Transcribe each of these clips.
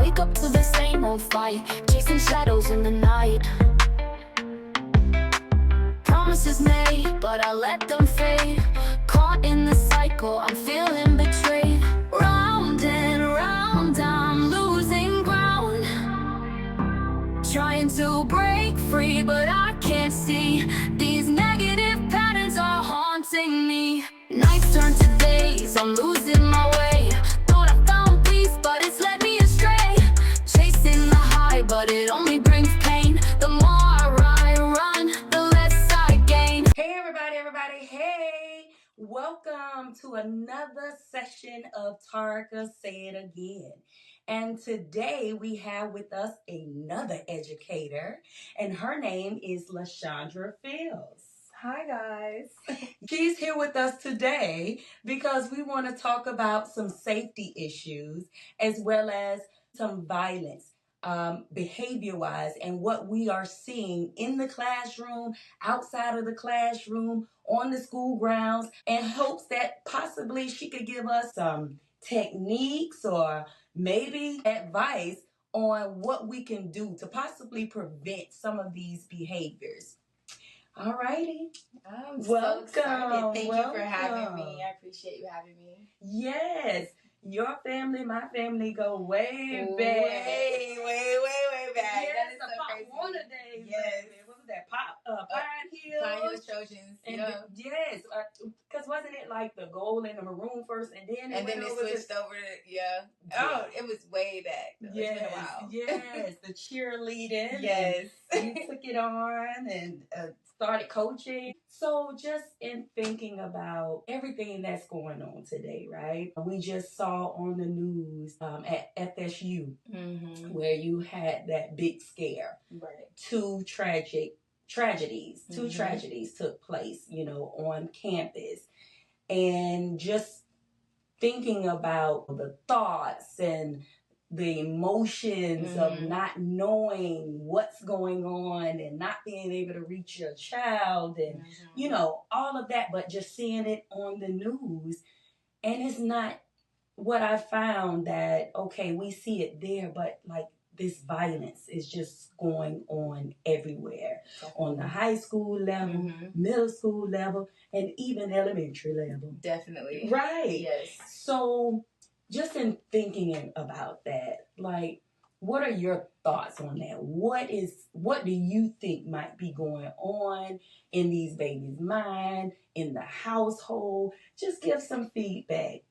wake up to the same old fight, chasing shadows in the night. Promises made, but I let them fade. Caught in the cycle, I'm feeling betrayed. Round and round, I'm losing ground. Trying to break free, but I can't see. These negative patterns are haunting me. Nights turn to days, I'm losing my way. Thought I found peace, but it's led me astray. Chasing the high, but it only brings pain. The more I run, the less I gain. Hey everybody, hey! Welcome to another session of Tarka Say It Again. And today we have with us another educator, and her name is LaShondra Fields. Hi guys. She's here with us today because we want to talk about some safety issues as well as some violence. Behavior-wise, and what we are seeing in the classroom, outside of the classroom, on the school grounds, and hopes that possibly she could give us some techniques or maybe advice on what we can do to possibly prevent some of these behaviors. All righty. I'm Welcome. so excited. Thank you for Welcome. having me. I appreciate you having me. Yes. Your family, my family go way back. Way back. Yes, That is the so Pop crazy. Warner days. Yes. Baby. What was that? Pine Hill. Pine Hills Trojans. And Yeah. yes, because wasn't it like the gold and the maroon first, and then it switched over to Oh, it was way back. Though. Yes, it's been a while. yes, the cheerleading. Yes. You took it on and started coaching. So just in thinking about everything that's going on today, right? We just saw on the news at FSU where you had that big scare. Right. Two tragedies took place, on campus. And just thinking about the thoughts and the emotions of not knowing what's going on and not being able to reach your child and, all of that, but just seeing it on the news. And it's not what I found that, okay, we see it there, but like this violence is just going on everywhere. Definitely. On the high school level, middle school level, and even elementary level. Definitely. Right. Yes. So just in thinking about that, like, what are your thoughts on that? What do you think might be going on in these babies' mind, in the household? Just give some feedback.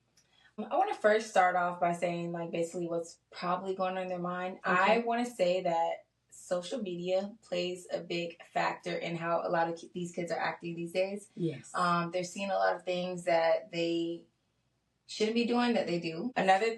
I want to first start off by saying, like, basically what's probably going on in their mind. Okay. I want to say that social media plays a big factor in how a lot of these kids are acting these days. Yes. They're seeing a lot of things that they shouldn't be doing that they do. Another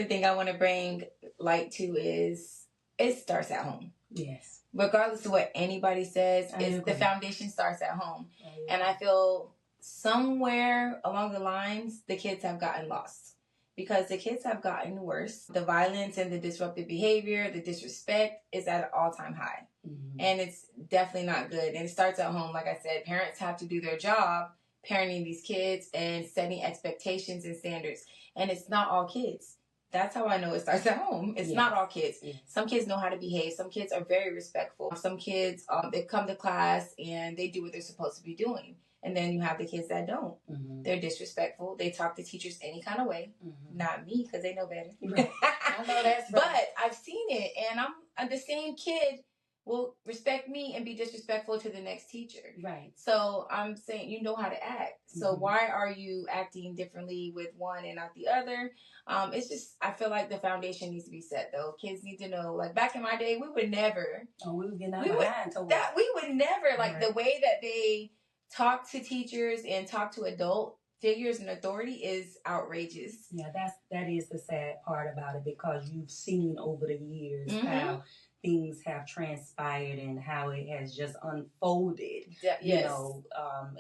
thing I want to bring light to is it starts at home. Yes. Regardless of what anybody says, the foundation starts at home. And I feel somewhere along the lines, the kids have gotten lost because the kids have gotten worse. The violence and the disruptive behavior, the disrespect is at an all-time high. And it's definitely not good. And it starts at home. Like I said, parents have to do their job parenting these kids and setting expectations and standards. And it's not all kids. That's how I know it starts at home. It's not all kids. Yes. Some kids know how to behave. Some kids are very respectful. Some kids, they come to class and they do what they're supposed to be doing. And then you have the kids that don't. They're disrespectful. They talk to teachers any kind of way. Not me, because they know better. Right. I know that's right. But I've seen it, and I'm the same kid will respect me and be disrespectful to the next teacher. Right. So I'm saying you know how to act. So why are you acting differently with one and not the other? It's just, I feel like the foundation needs to be set, though. Kids need to know, like back in my day, we would never. Oh, we would get out we would never, like right. The way that they talk to teachers and talk to adult figures in authority is outrageous. Yeah, that is the sad part about it, because you've seen over the years how things have transpired and how it has just unfolded. Yes.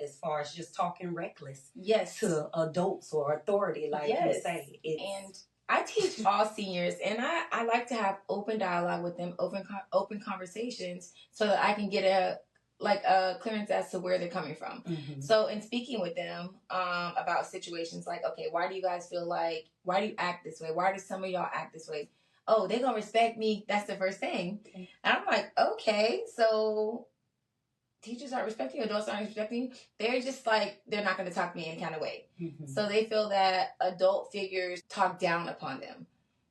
As far as just talking reckless. Yes. To adults or authority, like you say. And I teach all seniors, and I like to have open dialogue with them, open conversations, so that I can get a clearance as to where they're coming from. So in speaking with them about situations like, okay, why do you guys feel like, why do you act this way? Why do some of y'all act this way? oh, they're going to respect me. That's the first thing. Okay. And I'm like, okay, so teachers aren't respecting you, adults aren't respecting you. They're just like, they're not going to talk to me any kind of way. Mm-hmm. So they feel that adult figures talk down upon them,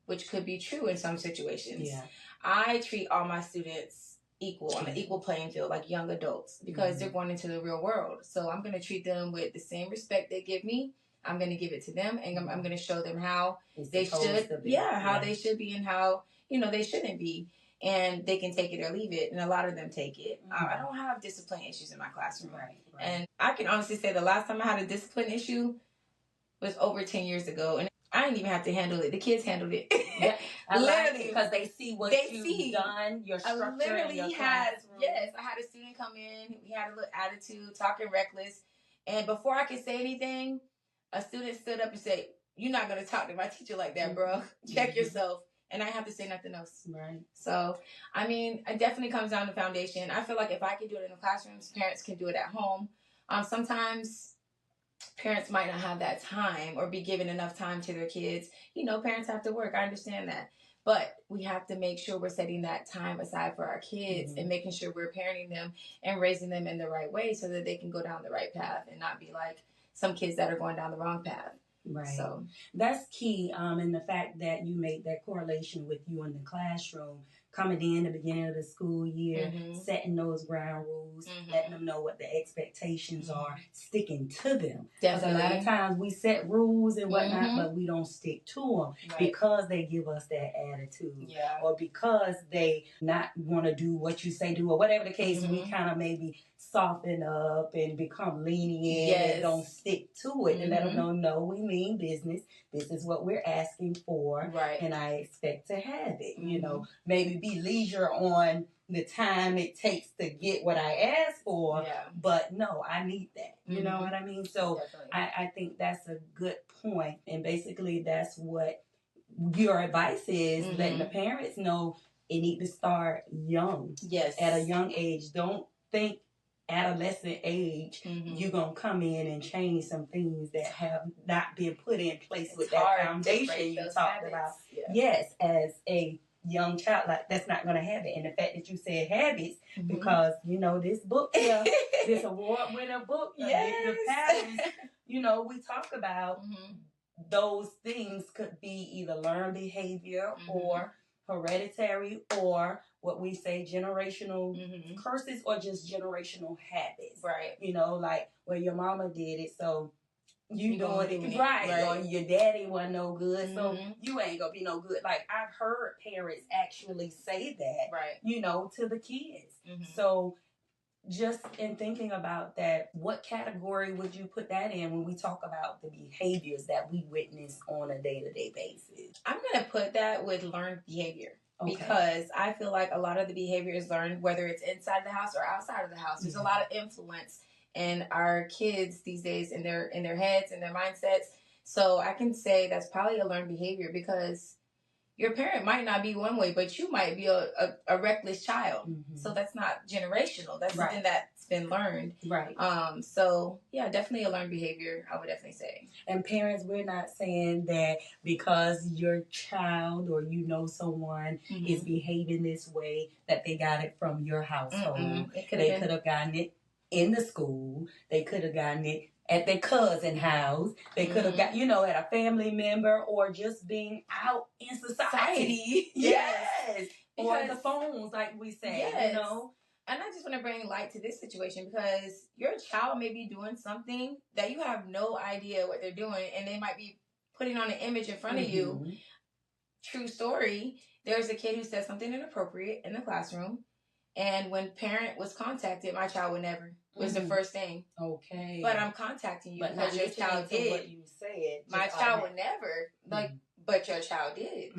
which could be true in some situations. Yeah. I treat all my students equal, on an equal playing field, like young adults, because they're going into the real world. So I'm going to treat them with the same respect they give me. I'm going to give it to them, and I'm going to show them how they should, how they should be and how, they shouldn't be. And they can take it or leave it, and a lot of them take it. I don't have discipline issues in my classroom. Right. And I can honestly say the last time I had a discipline issue was over 10 years ago, and I didn't even have to handle it. The kids handled it. Yeah, literally, because they see what you've done, your structure. I literally had a student come in. He had a little attitude, talking reckless, and before I could say anything, a student stood up and said, "You're not going to talk to my teacher like that, bro. Check yourself." And I have to say nothing else. Right. So, I mean, it definitely comes down to foundation. I feel like if I can do it in the classrooms, parents can do it at home. Sometimes parents might not have that time or be given enough time to their kids. Parents have to work. I understand that. But we have to make sure we're setting that time aside for our kids and making sure we're parenting them and raising them in the right way so that they can go down the right path and not be like some kids that are going down the wrong path. Right. So that's key. And the fact that you made that correlation with you in the classroom, coming in the beginning of the school year, setting those ground rules, letting them know what the expectations are, sticking to them. Because a lot of times we set rules and whatnot, but we don't stick to them because they give us that attitude, or because they not want to do what you say do, or whatever the case. We kind of maybe soften up and become lenient and don't stick to it and let them know, no, we mean business. This is what we're asking for, and I expect to have it. Maybe be leisure on the time it takes to get what I asked for, but no, I need that. You know what I mean? So I think that's a good point, and basically that's what your advice is, letting the parents know it need to start young, at a young age. Don't think adolescent age you're gonna come in and change some things that have not been put in place with that foundation you talked about. Yes, as a young child, like that's not gonna happen. And the fact that you said habits, because this book here, this award-winning book, the patterns, we talk about those things could be either learned behavior or hereditary, or what we say generational curses, or just generational habits. Right. Like, well, your mama did it, so you doing it right. Or your daddy wasn't no good, so you ain't gonna be no good. Like, I've heard parents actually say that, to the kids. So just in thinking about that, what category would you put that in when we talk about the behaviors that we witness on a day-to-day basis? I'm going to put that with learned behavior. Okay. Because I feel like a lot of the behavior is learned, whether it's inside the house or outside of the house. There's a lot of influence in our kids these days, in their heads and their mindsets. So I can say that's probably a learned behavior, because your parent might not be one way, but you might be a reckless child. So that's not generational. That's something that's been learned. Right. So yeah, definitely a learned behavior, I would definitely say. And parents, we're not saying that because your child or someone is behaving this way that they got it from your household. They could have gotten it in the school. They could have gotten it at their cousin's house. They could have got, at a family member, or just being out in society. Yes. Or the phones, like we say, And I just want to bring light to this situation, because your child may be doing something that you have no idea what they're doing, and they might be putting on an image in front of you. True story. There's a kid who said something inappropriate in the classroom, and when parent was contacted, my child would never. Was the first thing. Okay. But I'm contacting you because your child did. What you said. My child would never. But your child did.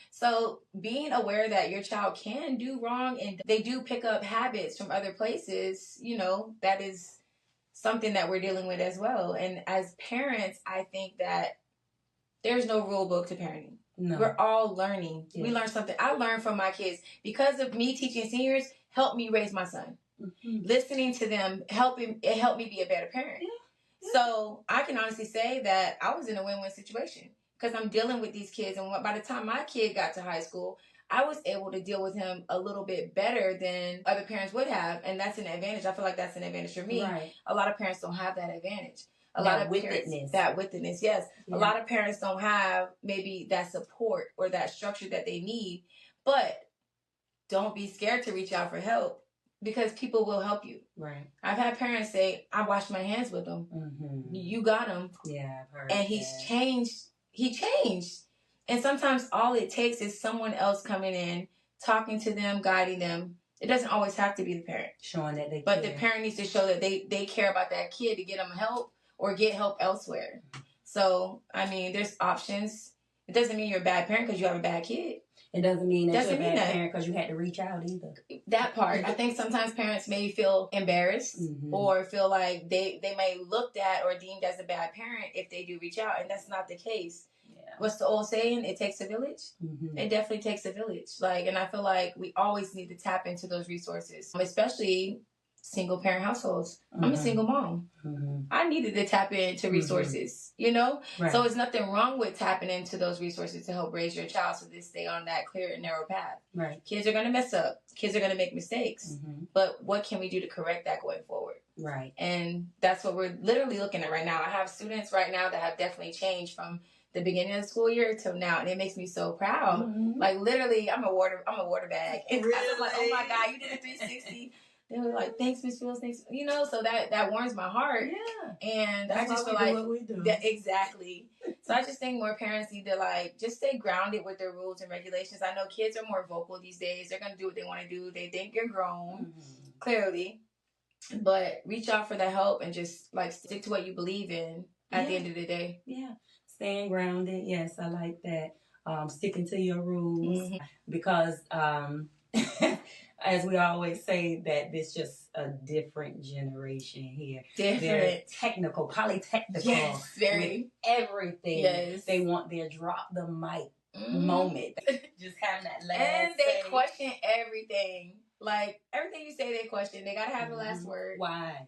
So being aware that your child can do wrong, and they do pick up habits from other places, that is something that we're dealing with as well. And as parents, I think that there's no rule book to parenting. No. We're all learning. Yes. We learn something. I learned from my kids. Because of me teaching seniors, helped me raise my son. Listening to them, it helped me be a better parent. So I can honestly say that I was in a win-win situation, because I'm dealing with these kids. And by the time my kid got to high school, I was able to deal with him a little bit better than other parents would have. And that's an advantage. I feel like that's an advantage for me. Right. A lot of parents don't have that advantage. A That lot of parents, wickedness. that wickedness, yes. Yeah. A lot of parents don't have maybe that support or that structure that they need. But don't be scared to reach out for help, because people will help you. Right. I've had parents say, I washed my hands with him. Mm-hmm. You got him. Yeah, I've heard And that. he's changed. He changed. And sometimes all it takes is someone else coming in, talking to them, guiding them. It doesn't always have to be the parent. Showing that they But care. the parent needs to show that they care about that kid to get them help or get help elsewhere. So, I mean, there's options. It doesn't mean you're a bad parent because you have a bad kid. It doesn't mean that Doesn't you're a mean bad that. parent because you had to reach out either. That part. I think sometimes parents may feel embarrassed Mhm. or feel like they may looked at or deemed as a bad parent if they do reach out, and that's not the case. Yeah. What's the old saying? It takes a village. Mm-hmm. It definitely takes a village. And I feel like we always need to tap into those resources, especially single parent households. I'm a single mom. Mm-hmm. I needed to tap into resources, you know? Right. So it's nothing wrong with tapping into those resources to help raise your child so they stay on that clear and narrow path. Right. Kids are going to mess up. Kids are going to make mistakes. Mm-hmm. But what can we do to correct that going forward? Right. And that's what we're literally looking at right now. I have students right now that have definitely changed from the beginning of the school year till now, and it makes me so proud. Mm-hmm. Like literally, I'm a water bag. And Really? I'm like, oh my God, you did a 360. They were like, thanks, Miss Fields, thanks. You know, so that warms my heart. Yeah. And That's I just why feel we like do what we do. exactly. So I just think more parents need to just stay grounded with their rules and regulations. I know kids are more vocal these days. They're gonna do what they want to do. They think you're grown, Mm-hmm. clearly. But reach out for that help and just stick to what you believe in at the end of the day. Yeah. Staying grounded. Yes, I like that. Sticking to your rules because as we always say, that this just a different generation here. They're Different. technical, polytechnical. Yes, very. With everything. Yes. They want their drop the mic Mhm. moment. Just having that last And they say. question everything. Everything you say, they question. They gotta have the last word. Why?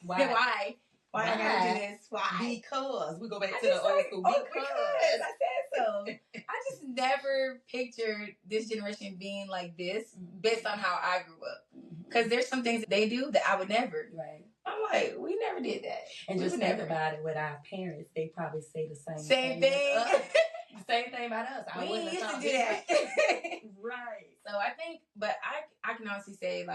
Why? Why I gotta do this? Why? Because we go back I to the just old like, school. oh, because I said so. I just never pictured this generation being like this based on how I grew up. Because there's some things that they do that I would never. Right. I'm like, we never did that. And We just would think never. about it with our parents. They probably say the same Same as thing. us. Same thing about us. I We wouldn't used have to thought do this. that. Right. So I think, but I can honestly say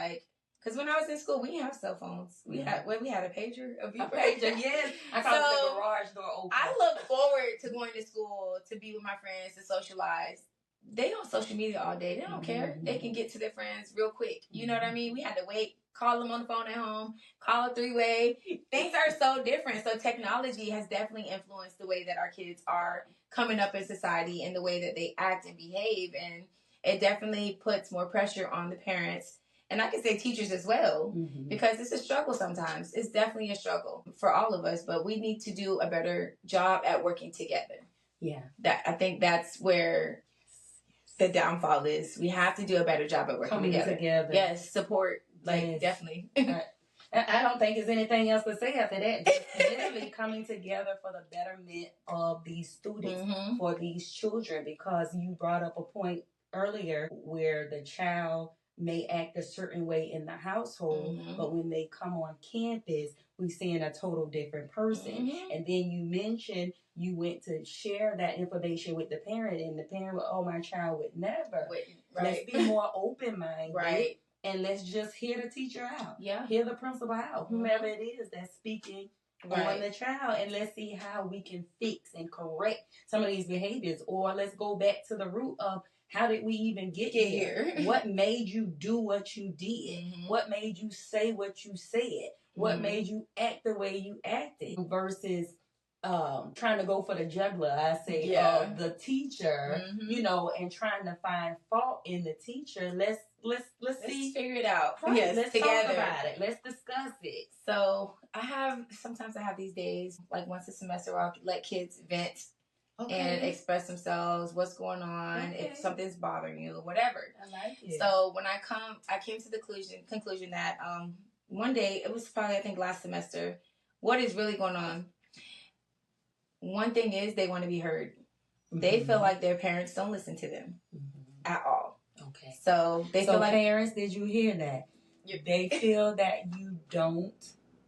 because when I was in school, we didn't have cell phones. We had a pager, a beeper. Yes. I call it So, the garage door open. I look forward to going to school to be with my friends to socialize. They on social media all day. They don't care. Mhm. They can get to their friends real quick. You know what I mean? We had to wait, call them on the phone at home, call a 3-way. Things are so different. So technology has definitely influenced the way that our kids are coming up in society and the way that they act and behave. And it definitely puts more pressure on the parents. And I can say teachers as well, because it's a struggle sometimes. It's definitely a struggle for all of us, but we need to do a better job at working together. Yeah. I think that's where the downfall is. We have to do a better job at working Coming together. Yes, support, Yes. definitely. I don't think there's anything else to say after that. Just literally coming together for the betterment of these students, Mhm. for these children, because you brought up a point earlier where the child may act a certain way in the household, Mhm. but when they come on campus, we seeing a total different person. Mhm. And then you mentioned you went to share that information with the parent, and the parent would, oh, my child would never. Let's Right. be more open-minded. Right. And let's just hear the teacher out. Yeah. Hear the principal out, whomever it is that's speaking on Right. the child, and let's see how we can fix and correct some of these behaviors. Or let's go back to the root of how did we even get here? What made you do what you did? Mhm. What made you say what you said? What Mhm. made you act the way you acted? Versus trying to go for the juggler, I say, Yeah. the teacher, Mhm. and trying to find fault in the teacher. Let's Let's see. figure it out. Right, Yes, let's together. talk about it. Let's discuss it. So sometimes I have these days, once a semester, where I'll let kids vent and express themselves, what's going on, Okay. if something's bothering you, whatever. I like it. So when I came to the conclusion that one day, it was probably I think last semester, what is really going on? One thing is they want to be heard. They feel like their parents don't listen to them at all. Okay. So they feel like parents, did you hear that? They feel that you don't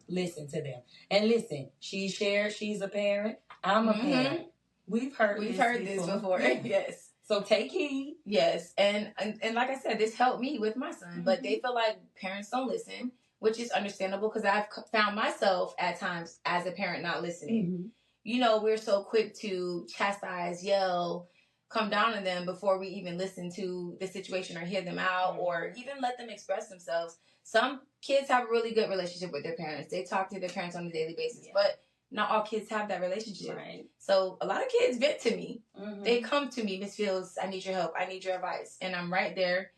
listen to them. And listen, she shared she's a parent. I'm a parent. We've heard this before. Yes. So take heed. Yes. And like I said, this helped me with my son. But they feel like parents don't listen, which is understandable because I've found myself at times as a parent not listening. You know, we're so quick to chastise, yell, come down on them before we even listen to the situation or hear them out or even let them express themselves. Some kids have a really good relationship with their parents. They talk to their parents on a daily basis, but not all kids have that relationship. Right. So a lot of kids vent to me. They come to me, Miss Fields, I need your help. I need your advice. And I'm right there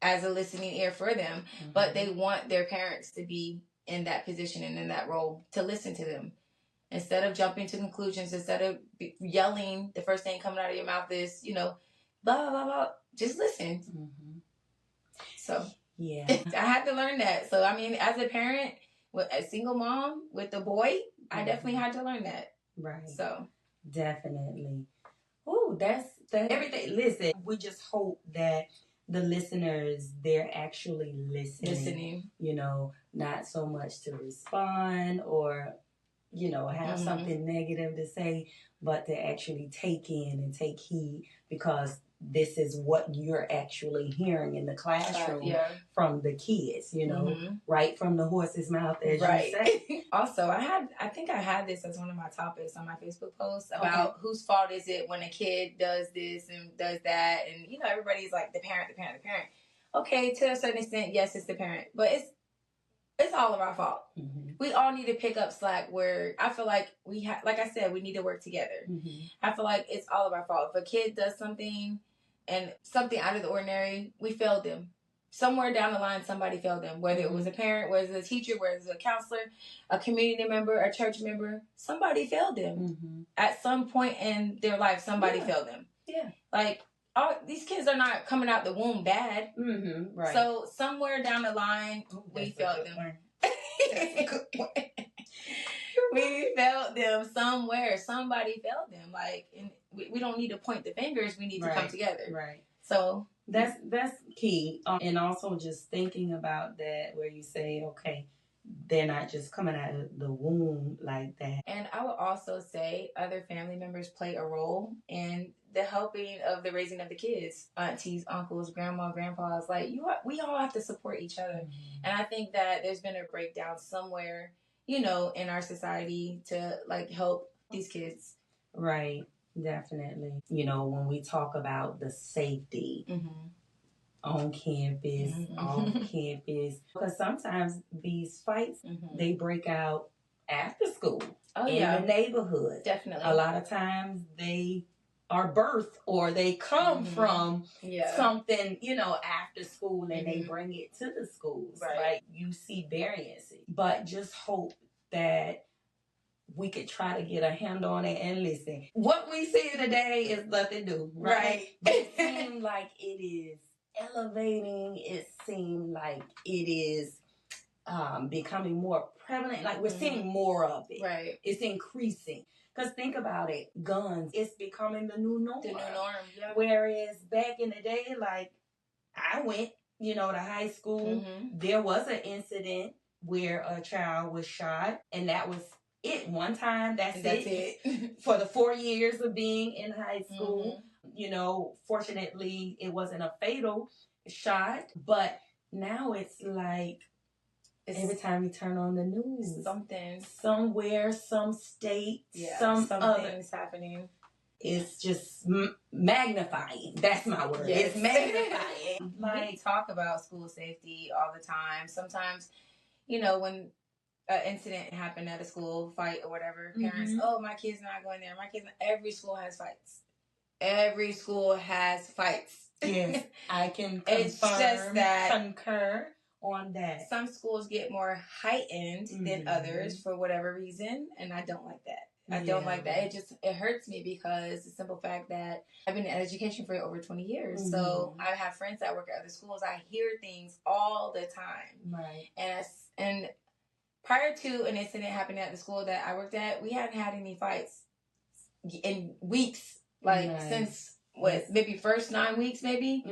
as a listening ear for them. But they want their parents to be in that position and in that role to listen to them. Instead of jumping to conclusions, instead of yelling, the first thing coming out of your mouth is, you know, blah, blah, blah, blah. Just listen. So, yeah. I had to learn that. So, I mean, as a parent, with a single mom with a boy, I definitely had to learn that. Right. So, definitely. Oh, that's everything. Listen, we just hope that the listeners, they're actually listening. You know, not so much to respond or, you know, have something negative to say, but to actually take in and take heed because this is what you're actually hearing in the classroom from the kids, you know, right from the horse's mouth, as you say. Also, I think I had this as one of my topics on my Facebook post about whose fault is it when a kid does this and does that. And, you know, everybody's like the parent. Okay, to a certain extent, yes, it's the parent, but it's all of our fault. We all need to pick up slack where I feel like like I said, we need to work together. I feel like it's all of our fault. If a kid does something and something out of the ordinary, we failed them. Somewhere down the line, somebody failed them. Whether it was a parent, whether it was a teacher, whether it was a counselor, a community member, a church member, somebody failed them. At some point in their life, somebody failed them. Like, these kids are not coming out the womb bad. Right. So somewhere down the line, we failed them. We failed them somewhere. Somebody failed them. Like, and we don't need to point the fingers. We need to come together. Right. So that's key. And also just thinking about that, where you say, okay, they're not just coming out of the womb like that. And I would also say other family members play a role in the helping of the raising of the kids. Aunties, uncles, grandma, grandpas, like we all have to support each other. And I think that there's been a breakdown somewhere, you know, in our society to like help these kids. Right. Definitely. You know, when we talk about the safety on campus, off campus, because sometimes these fights, they break out after school in the neighborhood. Definitely. A lot of times they are birthed or they come from something, you know, after school and they bring it to the schools. Right. You see variances. But just hope that we could try to get a handle on it and listen. What we see today is nothing new, right? But it seems like it is elevating. It seems like it is becoming more prevalent. Like we're seeing more of it. Right. It's increasing. Because think about it, guns, it's becoming the new norm. The new norm, yeah. Whereas back in the day, like I went, you know, to high school, there was an incident where a child was shot, and that was it one time. That's it. For the 4 years of being in high school, you know, fortunately, it wasn't a fatal shot, but now it's like every time you turn on the news, something, somewhere, some state, something's happening. It's just magnifying. That's my word. Yes. It's magnifying. We talk about school safety all the time. Sometimes, you know, when an incident happened at a school, fight or whatever, parents, oh, my kid's not going there. Every school has fights. Every school has fights. Yes, I can confirm, it's just that concur on that. Some schools get more heightened than others for whatever reason, and I don't like that. I don't like that. It hurts me because the simple fact that I've been in education for over 20 years. So I have friends that work at other schools. I hear things all the time. Right. And prior to an incident happening at the school that I worked at, we hadn't had any fights in weeks. Like Nice. since what, maybe first 9 weeks, maybe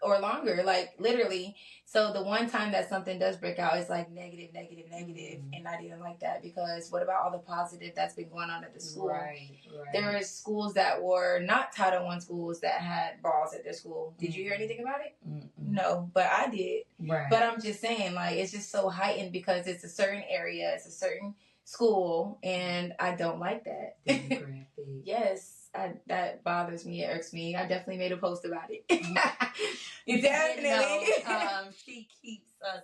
or longer, like literally. So the one time that something does break out, it's like negative, and I didn't like that, because what about all the positive that's been going on at the school? Right. There is schools that were not Title I schools that had balls at their school. Did you hear anything about it? No, but I did. Right. But I'm just saying, like, it's just so heightened because it's a certain area, it's a certain school, and I don't like that. Yes. That bothers me. It irks me. I definitely made a post about it. Definitely. She keeps us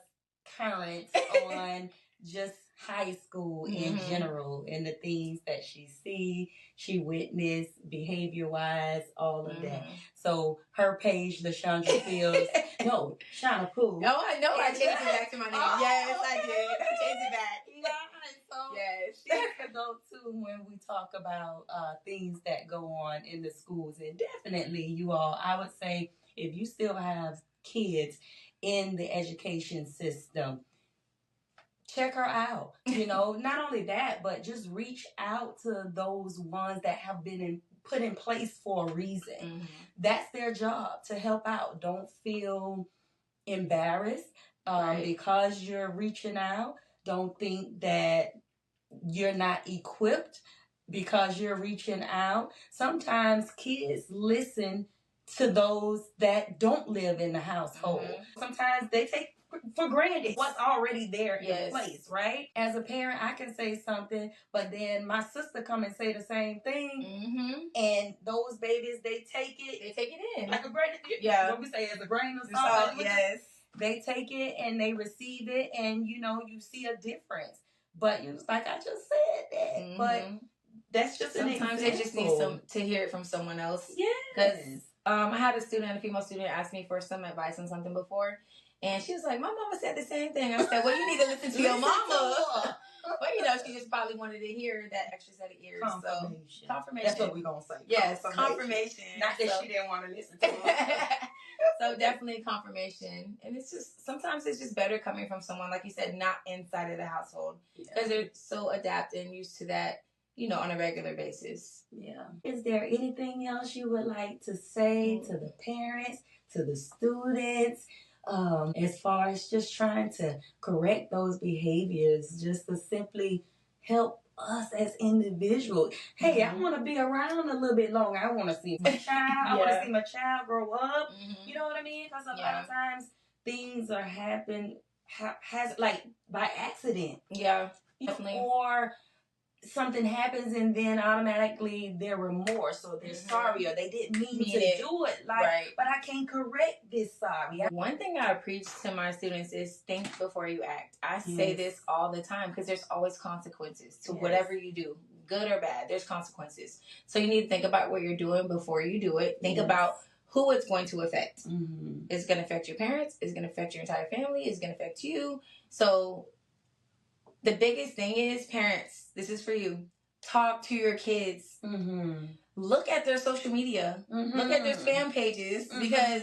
current on just high school in general and the things that she witnessed, behavior-wise, all of that. So her page, LaShondra Fields, no, Shauna Pooh. Oh, I know. I changed it back to my name. Yes, I did. I changed it back. So yes, she could go too when we talk about things that go on in the schools. And definitely, you all, I would say, if you still have kids in the education system, check her out. You know, not only that, but just reach out to those ones that have been put in place for a reason. That's their job, to help out. Don't feel embarrassed because you're reaching out. Don't think that you're not equipped because you're reaching out. Sometimes kids listen to those that don't live in the household. Sometimes they take for granted what's already there in place, right? As a parent, I can say something, but then my sister come and say the same thing, and those babies, they take it in like a grain of what we say as a grain of salt. Yes. They take it and they receive it, and you know, you see a difference. But you was like, I just said that. But that's just sometimes they just need to hear it from someone else. Yes. Because I had a female student, ask me for some advice on something before, and she was like, my mama said the same thing. I said, well, you need to listen to your mama. But you know, she just probably wanted to hear that extra set of ears. Confirmation. So confirmation. That's what we're gonna say. Yes, confirmation. Not that she didn't want to listen to it. So definitely confirmation. And it's just, sometimes it's just better coming from someone, like you said, not inside of the household, because they're so adapted and used to that, you know, on a regular basis. Yeah. Is there anything else you would like to say to the parents, to the students, as far as just trying to correct those behaviors, just to simply help us as individuals? Hey, I want to be around a little bit longer. I want to see my child. I want to see my child grow up. You know what I mean? Because a lot of times things are happening like by accident. Yeah, definitely. Or something happens and then automatically they're remorse or they're sorry or they didn't mean to do it. Like, but I can't correct this sorry. One thing I preach to my students is think before you act. I say this all the time because there's always consequences to whatever you do, good or bad. There's consequences. So you need to think about what you're doing before you do it. Think about who it's going to affect. It's going to affect your parents. It's going to affect your entire family. It's going to affect you. So the biggest thing is, parents, this is for you. Talk to your kids. Look at their social media. Look at their spam pages, because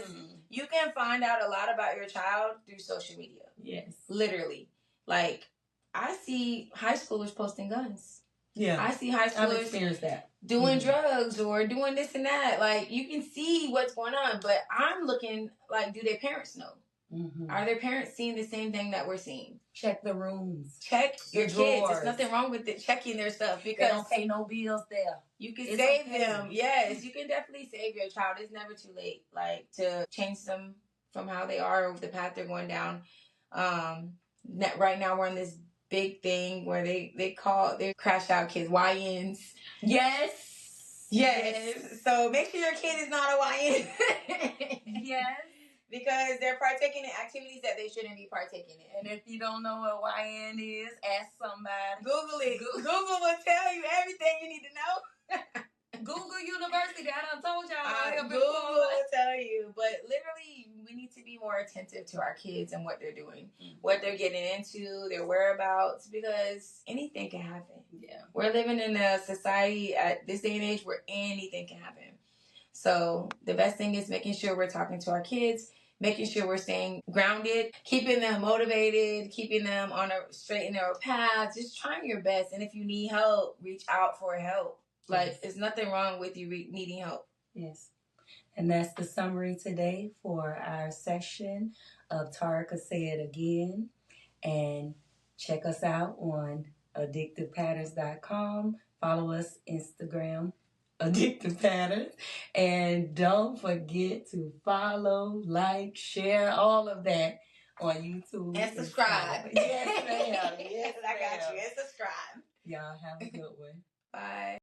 you can find out a lot about your child through social media. Yes. Literally. Like, I see high schoolers posting guns. Yeah. I see high schoolers doing drugs or doing this and that. Like, you can see what's going on, but I'm looking, like, do their parents know? Are their parents seeing the same thing that we're seeing? Check the rooms. Check your kids. There's nothing wrong with it. Checking their stuff, because they don't pay no bills there. You can save them. Yes, you can definitely save your child. It's never too late, like, to change them from how they are or the path they're going down. Right now we're on this big thing where they crash out kids YNs. Yes. So make sure your kid is not a YN. Because they're partaking in activities that they shouldn't be partaking in. And if you don't know what YN is, ask somebody. Google it. Google will tell you everything you need to know. Google University. I done told y'all. Google will tell you. But literally, we need to be more attentive to our kids and what they're doing, what they're getting into, their whereabouts, because anything can happen. Yeah. We're living in a society at this day and age where anything can happen. So the best thing is making sure we're talking to our kids, making sure we're staying grounded, keeping them motivated, keeping them on a straight and narrow path, just trying your best. And if you need help, reach out for help. Like, there's nothing wrong with you needing help. Yes. And that's the summary today for our session of Tarika Say It Again. And check us out on addictivepatterns.com. Follow us Instagram, Addictive Patterns. And don't forget to follow, like, share, all of that on YouTube. And subscribe. Yes, ma'am. Yes, I got ma'am. you. And subscribe. Y'all have a good one. Bye.